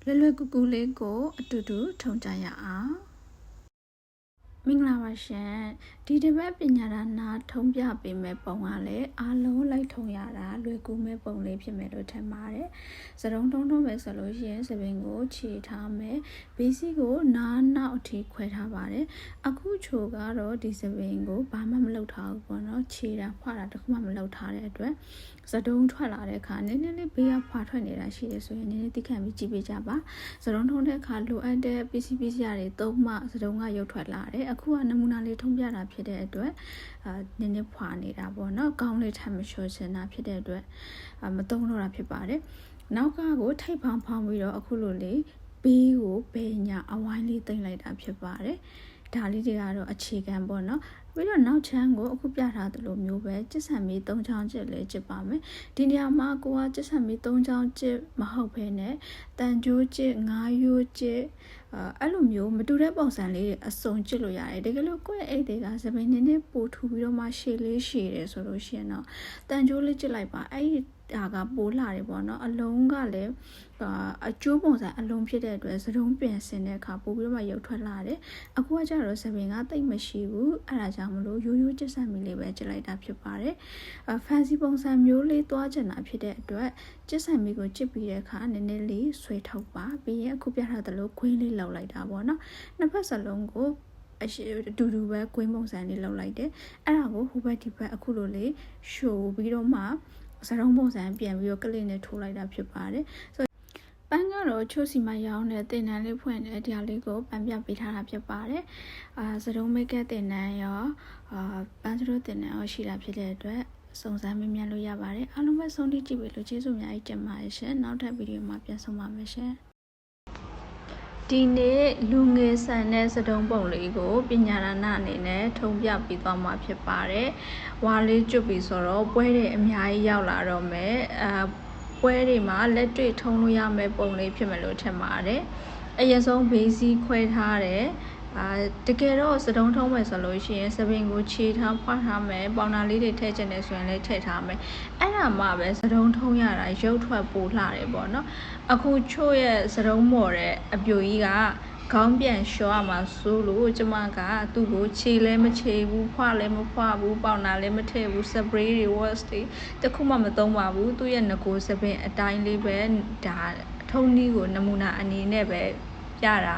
လွယ်လွယ်ကူကူလေးကိုအတူတူထုံကြရအောင်မင်္ဂလာပါရှင်ဒီတစ်ပတ်ပညာဒါနာထုံးပြပေးမဲ့ပုံကလည်းအားလုံးလိုက်ထုံရတာလွယ်ကူမဲ့ပုံလေးဖြစ်မယ်လို့ထင်ပါတယ်စတုံးထုံးမယ်ဆိုလို့ရှိရင်စပင်ကိုခြေထားမယ်ဘေးစီကိုနားနောက်အထိခွဲထားပါတယ်အခုချိုကတော့ဒီစပင်ကိုဘာမှမလုပ်ထားဘူးပေါ့နော်ခြေတာဖွာတာတခုမှမလုပ်ထားတဲ့အတွက်စတုံးထွက်လာတဲ့အခါနည်းနည်းလေးဘေးကဖွာထွက်နေတာရှိတယ်ဆိုရင်နည်းနည်းသိခံပြီးကြည့်ပေးကြပါစတုံးထုံးတဲ့အခါလိုအပ်တဲ့ပစ္စည်းတွေသုံးမှစတုံးကရုပ်ထွက်လာတယ်အခုကနမူနာလေးထုံးပြတာဖြစ်တဲ့အတွက်နည်းနည်းဖွာနေတာပေါ့နော်ကောင်းလေးထပ်မလျှော်ချင်တာဖြစ်တဲ့အတွက်မသုံးတော့တာဖြစ်ပါတယ်နောက်ကကိုထိတ်ဖောင်းပြီးတော့အခုလိုလေးဘေးကိုဘယ်ညာအဝိုင်းလေးတင်လိုက်တာဖြစ်ပါတယ်ဒါလေးတွေကတော့အခြေခံပေါ့နော်ပြီးတော့နောက်ချမ်းကိုအခုပြထားသလိုမျိုးပဲကျစ်ဆန်မီ3ချောင်းကျစ်လေးကျစ်ပါမယ်ဒီနေရာမှာကိုကကျစ်ဆန်မီ3ချောင်းကျစ်မဟုတ်ဘဲနဲ့တန်ကြိုးကျစ်9ရိုးကျစ်အဲ့လိုမျိုးမတူတဲ့ပုံစံလေးတွေအစုံကျစ်လို့ရတယ်တကယ်လို့ကိုယ့်ရဲ့အိတ်တွေကစပင်းနည်းနည်းပိုထူပြီးတော့မှရှည်လေးရှည်တယ်ဆိုလို့ရှိရင်တော့တန်ကြိုးလေးကျစ်လိုက်ပါအဲ့ဒီဒါကပိုးလာတယ်ပေါ့နော်အလုံးကလည်းအကျိုးပုံစံအလုံးဖြစ်တဲ့အတွက်စတုံးပြင်ဆင်တဲ့အခါပို့ပြီးတော့မှရုပ်ထွက်လာတယ်အခုကကျတော့စပင်ကတိတ်မရှိဘူးအဲ့ဒါကြောင့်မလို့ရိုးရိုးကျစ်ဆန်မီလေးပဲကျစ်လိုက်တာဖြစ်ပါတယ်ဖန်စီပုံစံမျိုးလေးသွားချင်တာဖြစ်တဲ့အတွက်ကျစ်ဆန်မီကိုကျစ်ပြီးတဲ့အခါနည်းနည်းလေးဆွဲထုတ်ပါပြီးရင်အခုပြထားသလိုခွင်းလေးလောက်လိုက်တာပေါ့နော်နှစ်ဖက်စလုံးကိုအတူတူပဲကွင်းပုံစံလေးလောက်လိုက်တယ်အဲ့ဒါကိုဟိုဘက်ဒီဘက်အခုလိုလေးရှိုးပြီးတော့မှစတုံးပုံစံပြန်ပြီးတော့ကလစ်နဲ့ထိုးလိုက်တာဖြစ်ပါတယ်ဆိုပန်းကတော့ချိုးစီမရောင်းတဲ့တင်နန်းလေးဖွင့်တဲ့ဒီဟာလေးကိုပန်းပြပေးထားတာဖြစ်ပါတယ်စတုံးမိတ်ကတင်နန်းရောပန်းစရိုးတင်နန်းရောရှိတာဖြစ်တဲ့အတွက်စုံစမ်းမြင်လို့ရပါတယ်အားလုံးပဲဆုံးထိကြည့်ပြီလို့ကျေးဇူးအများကြီးတင်ပါတယ်ရှင်နောက်ထပ်ဗီဒီယိုမှာပြန်ဆုံပါမယ်ရှင်ဒီနေ့လူငယ်ဆန်တဲ့စတုံးပုံလေးကိုပညာရဏအနေနဲ့ထုံပြပြီးသွားမှာဖြစ်ပါတယ်။ဝါလေးကျွတ်ပြီးဆိုတော့ပွဲတွေအများကြီးရောက်လာတော့မယ်။ပွဲတွေမှာလက်တွေ့ထုံလို့ရမယ့်ပုံလေးဖြစ်မယ်လို့ထင်ပါတယ်။အရင်ဆုံးဘေးစီးခွဲထားတယ်တကယ်တော့စတုံးထုံးမယ်ဆိုလို့ရှိရင်စပင်ကိုခြေထားဖွာထားမယ်ပေါင်နာလေးတွေထည့်ချင်တယ်ဆိုရင်လည်းထည့်ထားမယ်အဲ့ဒါမှပဲစတုံးထုံးရတာရုပ်ထွက်ပိုလှတယ်ပေါ့နော်အခုချို့ရဲ့စတုံးမော်တဲ့အပြိုကြီးကခေါင်းပြန်လျှော်ရမှာဆိုလို့ကျမကသူ့ကိုခြေလည်းမခြေဘူးဖွာလည်းမဖွာဘူးပေါင်နာလည်းမထည့်ဘူးစပရေးတွေ wash တွေတခုမှမသုံးပါဘူးသူ့ရဲ့ငကိုစပင်အတိုင်းလေးပဲဒါထုံးနည်းကိုနမူနာအနေနဲ့ပဲပြတာ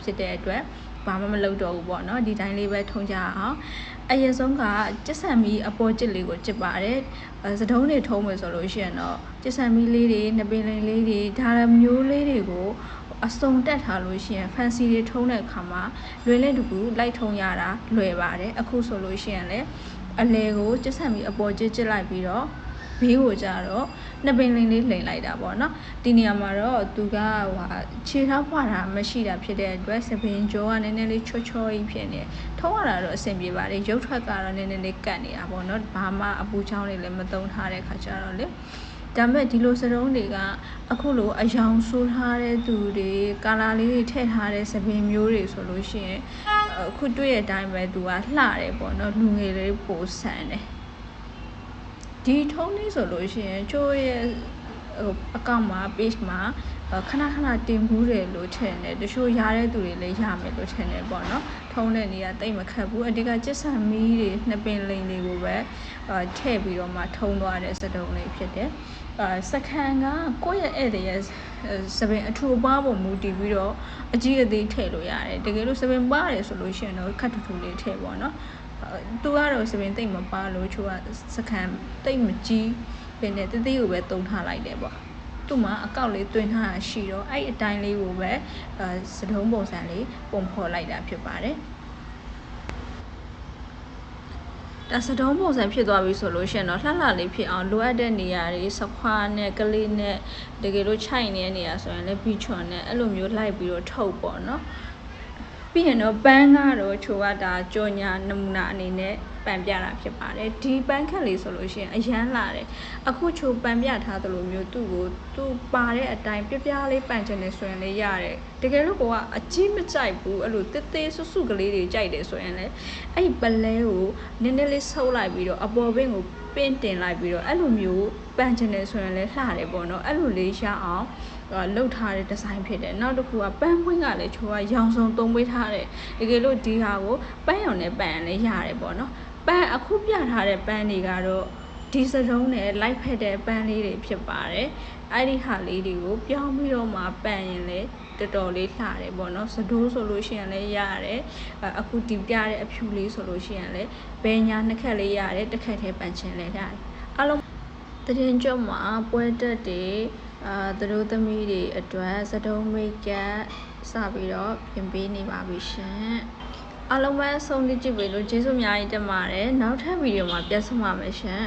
ဖြစ်တဲ့အတွက်ဘာမှမလုပ်တော့ဘူးပေါ့နော်ဒီတိုင်းလေးပဲထုံကြအောင်အရင်ဆုံးကကျစ်ဆန်မီအပေါ်ကျစ်လေးကိုကျစ်ပါတယ်စတုံးတွေထုံးမယ်ဆိုလို့ရှိရင်တော့ကျစ်ဆန်မီလေးတွေနပင်လိန်လေးတွေဒါမျိုးလေးတွေကိုအစုံတက်ထားလို့ရှိရင် fancy တွေထုံးတဲ့အခါမှာလွယ်လင့်တကူလိုက်ထုံရတာလွယ်ပါတယ်အခုဆိုလို့ရှိရင်လည်းအလဲကိုကျစ်ဆန်မီအပေါ်ကျစ်လိုက်ပြီးတော့ဘေးကိုကြတော့နှစ်ပင်လိန်လေးလိန်လိုက်တာပေါ့နော်ဒီနေရာမှာတော့သူကခြေထောက်ဖွာတာမရှိတာဖြစ်တဲ့အတွက်စပင်ကြောကနည်းနည်းလေးချောချောကြီးဖြစ်နေထုံးရတာတော့အဆင်ပြေပါတယ်ရုပ်ထွက်ကတော့နည်းနည်းလေးကတ်နေတာပေါ့နော်ဘာမှအပူချောင်းတွေလည်းမသုံးထားတဲ့ခါကျတော့လေဒါပေမဲ့ဒီလိုစတုံးတွေကအခုလိုအယောင်ဆိုးထားတဲ့သူတွေကာလာလေးတွေထည့်ထားတဲ့စပင်မျိုးတွေဆိုလို့ရှိရင်အခုတွေ့တဲ့အတိုင်းပဲသူကလှတယ်ပေါ့နော်လူငယ်လေးပိုဆန်တယ်ဒီထုံးလေးဆိုလို့ရှိရင်ချိုးရဲ့အကောင့်မှာ page မှာခဏတင်ဘူးတယ်လို့ထင်တယ်တချို့ရတဲ့သူတွေလည်းရမယ်လို့ထင်တယ်ပေါ့နော်ထုံးတဲ့နေရာတိတ်မခတ်ဘူးအဓိကကျစ်ဆန်မီးတွေနှစ်ပင်လိန်တွေကိုပဲထည့်ပြီးတော့မှထုံးသွားတဲ့စတုံးလေးဖြစ်တယ်စကန်ကကိုယ့်ရဲ့ဧည့်သည်ရဲ့စပင်အထူအပါပုံမူတည်ပြီးတော့အကြီးအသေးထည့်လို့ရတယ်တကယ်လို့စပင်ပါတယ်ဆိုလို့ရှိရင်တော့ခတ်ထူလေးထည့်ပေါ့နော်သူကတော့စပင်တိတ်မပါလို့ချိုးကစကန်တိတ်မကြီးပင်နဲ့တသေးကိုပဲတုံထားလိုက်တယ်ပေါ့သူ့မှာအကောက်လေးတွင်ထားတာရှိတော့အဲ့အတိုင်းလေးကိုပဲစတုံးပုံစံလေးပုံဖော်လိုက်တာဖြစ်ပါတယ်ဒါစတုံးပုံစံဖြစ်သွားပြီဆိုလို့ရှိရင်တော့လှလှလေးဖြစ်အောင်လိုအပ်တဲ့နေရာတွေစခွားနဲ့ကလေးနဲ့တကယ်လို့ခြိုက်နေတဲ့နေရာဆိုရင်လည်းဘီချွန်နဲ့အဲ့လိုမျိုးလိုက်ပြီးတော့ထုတ်ပေါ့နော်ပြီးရင်တော့ပန်းကတော့ချိုကဒါကြော်ညာနမူနာအနေနဲ့ပန်ပြတာဖြစ်ပါတယ်ဒီပန်းခက်လေးဆိုလို့ရှိရင်အရန်လာတယ်အခုချိုပန်ပြထားသလိုမျိုးသူပါတဲ့အတိုင်းပြပြလေးပန်ချင်တယ်ဆိုရင်လည်းရတယ်တကယ်လို့ကအကြီးမကြိုက်ဘူးအဲ့လိုတေးသေးစွစွကလေးတွေကြိုက်တယ်ဆိုရင်လည်းအဲ့ဒီပလဲကိုနည်းနည်းလေးဆုပ်လိုက်ပြီးတော့အပေါ်ဘင်းကိုပင့်တင်လိုက်ပြီးတော့အဲ့လိုမျိုးပန်ချင်တယ်ဆိုရင်လည်းလှတယ်ပေါ့နော်အဲ့လိုလေးရအောင် လှုပ်ထားတဲ့ဒီဇိုင်းဖြစ်တယ်နောက်တစ်ခုကပန်းပွင့်ကလည်းချိုးကရောင်စုံသုံးပေးထားတယ်တကယ်လို့ဒီဟာကိုပန်းရောင်နဲ့ပန်းလည်းရတယ်ပေါ့နော်ပန်းအခုပြထားတဲ့ပန်းတွေကတော့ဒီစတုံးနဲ့လိုက်ဖက်တဲ့ပန်းလေးတွေဖြစ်ပါတယ်အဲ့ဒီဟာလေးတွေကိုပြောင်းပြီးတော့မှပန်းရင်လေတော်တော်လေးလှတယ်ပေါ့နော်စဒိုးဆိုလို့ရှိရင်လည်းရတယ်အခုဒီပြတဲ့အဖြူလေးဆိုလို့ရှိရင်လည်းဘယ်ညာနှစ်ခက်လေးရတယ်တစ်ခက်ထဲပန်းချင်လည်းရတယ်အားလုံးတရင်ကျွတ်မှာပွဲတက်တွေသူတို့သမီးတွေအတွက်စဒုံးမိတ်ကပ်စပြီးတော့ပြင်ပေးနေပါပြီရှင်အားလုံးပဲဆုံးဖြတ်ကြည့်ပြီလို့ကျေးဇူးအများကြီးတင်ပါတယ်နောက်ထပ်ဗီဒီယိုမှာပြန်ဆုံပါမယ်ရှင်